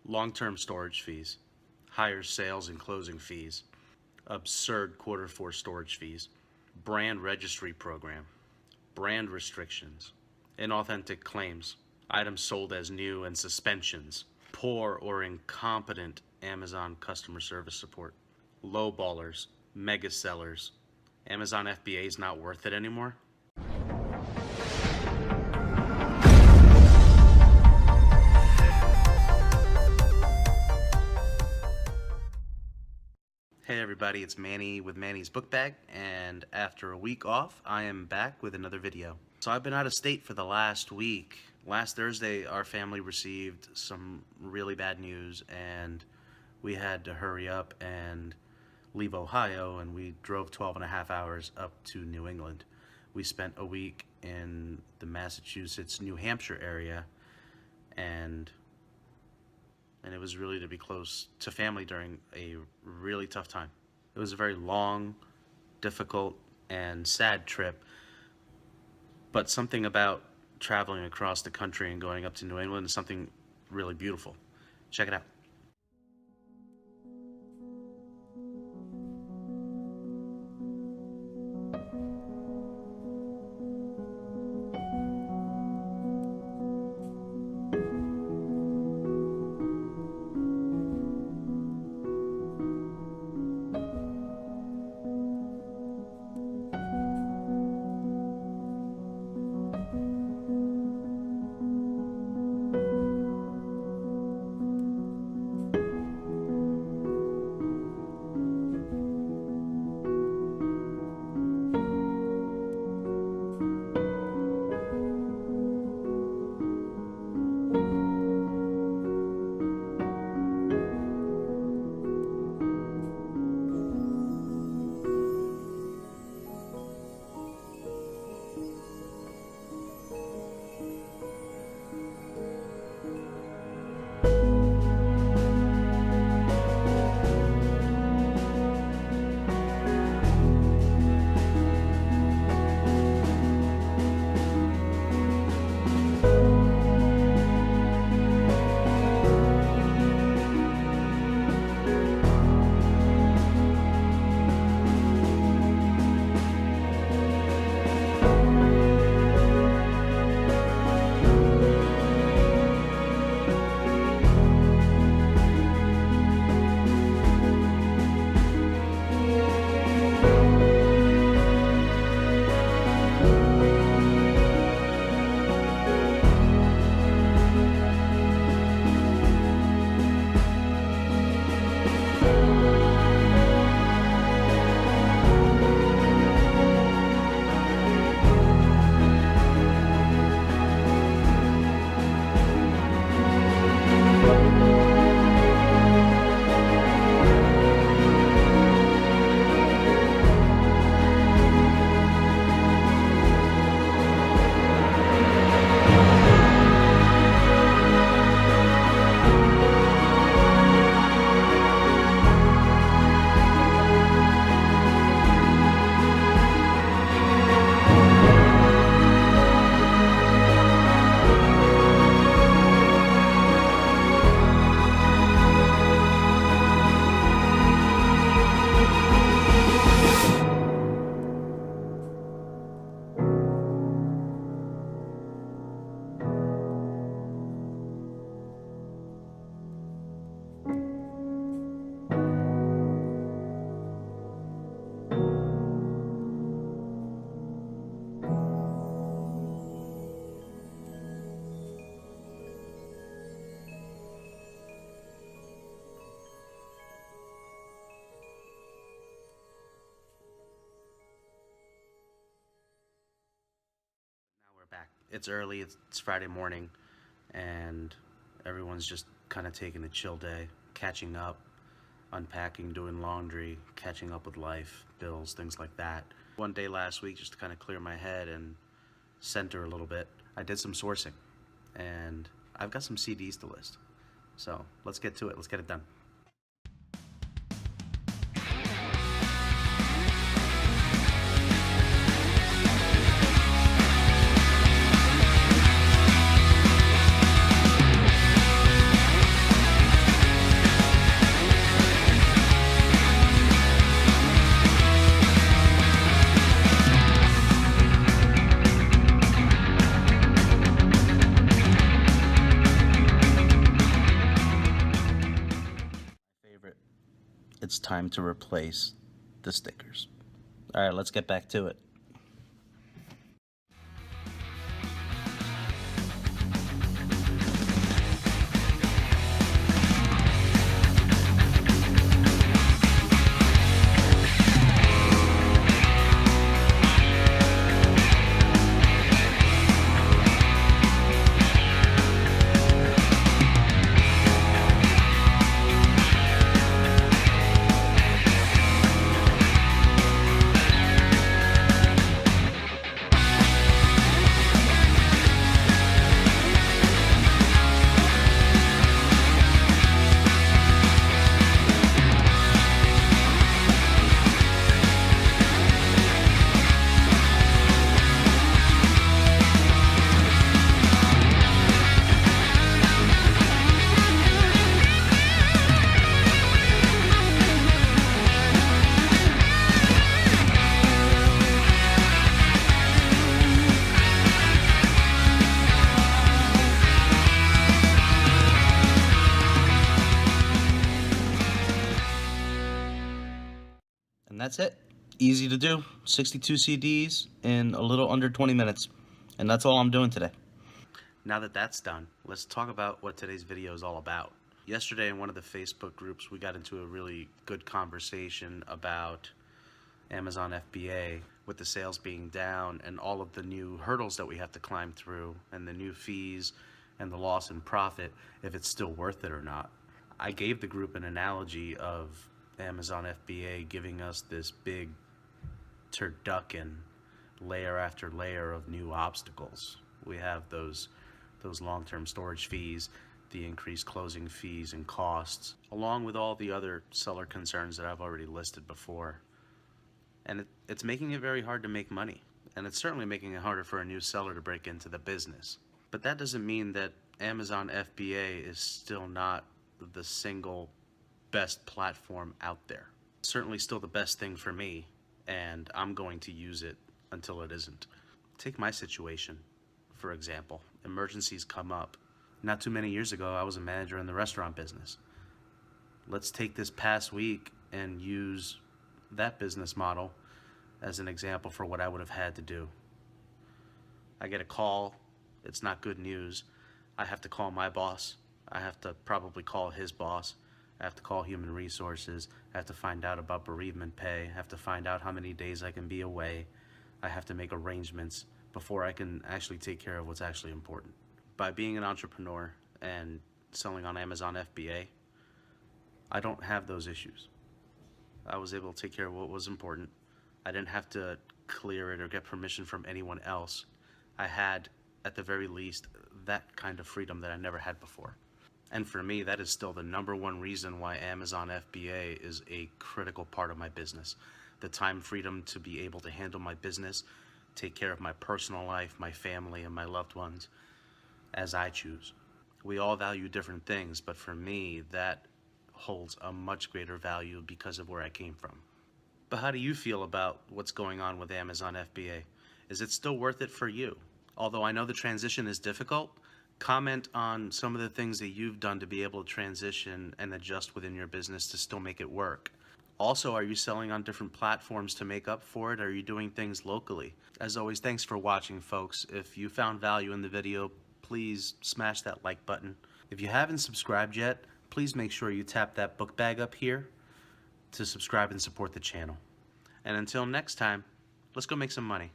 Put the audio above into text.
long-term storage fees, higher sales and closing fees, absurd Q4 storage fees, brand registry program, brand restrictions, inauthentic claims, items sold as new and suspensions, poor or incompetent Amazon customer service support, lowballers, mega sellers. Amazon FBA is not worth it anymore. Hey everybody, it's Manny with Manny's Book Bag, and after a week off, I am back with another video. So I've been out of state for the last week. Last Thursday, our family received some really bad news, and we had to hurry up and leave Ohio, and we drove 12.5 hours up to New England. We spent a week in the Massachusetts, New Hampshire area, and it was really to be close to family during a really tough time. It was a very long, difficult, and sad trip, but something about traveling across the country and going up to New England is something really beautiful. Check it out. Back. It's early, it's Friday morning, and everyone's just kind of taking a chill day, catching up, unpacking, doing laundry, catching up with life, bills, things like that. One day last week, just to kind of clear my head and center a little bit, I did some sourcing, and I've got some CDs to list. So let's get to it, let's get it done. it's time to replace the stickers. All right, let's get back to it. And that's it. Easy to do. 62 CDs in a little under 20 minutes. And that's all I'm doing today. Now that that's done, let's talk about what today's video is all about. Yesterday in one of the Facebook groups, we got into a really good conversation about Amazon FBA with the sales being down and all of the new hurdles that we have to climb through and the new fees and the loss in profit, if it's still worth it or not. I gave the group an analogy of Amazon FBA giving us this big turducken layer after layer of new obstacles. We have those long-term storage fees, the increased closing fees and costs, along with all the other seller concerns that I've already listed before. And it's making it very hard to make money. And it's certainly making it harder for a new seller to break into the business. But that doesn't mean that Amazon FBA is still not the single best platform out there. Certainly still the best thing for me, and I'm going to use it until it isn't. Take my situation, for example. Emergencies come up. Not too many years ago, I was a manager in the restaurant business. Let's take this past week and use that business model as an example for what I would have had to do. I get a call. It's not good news. I have to call my boss. I have to probably call his boss. I have to call human resources. I have to find out about bereavement pay. I have to find out how many days I can be away. I have to make arrangements before I can actually take care of what's actually important. By being an entrepreneur and selling on Amazon FBA, I don't have those issues. I was able to take care of what was important. I didn't have to clear it or get permission from anyone else. I had, at the very least, that kind of freedom that I never had before. And for me, that is still the #1 reason why Amazon FBA is a critical part of my business. The time freedom to be able to handle my business, take care of my personal life, my family, and my loved ones as I choose. We all value different things, but for me, that holds a much greater value because of where I came from. But how do you feel about what's going on with Amazon FBA? Is it still worth it for you? Although I know the transition is difficult, comment on some of the things that you've done to be able to transition and adjust within your business to still make it work. Also, are you selling on different platforms to make up for it? Are you doing things locally? As always, thanks for watching, folks. If you found value in the video, please smash that like button. If you haven't subscribed yet, please make sure you tap that book bag up here to subscribe and support the channel. And until next time, let's go make some money.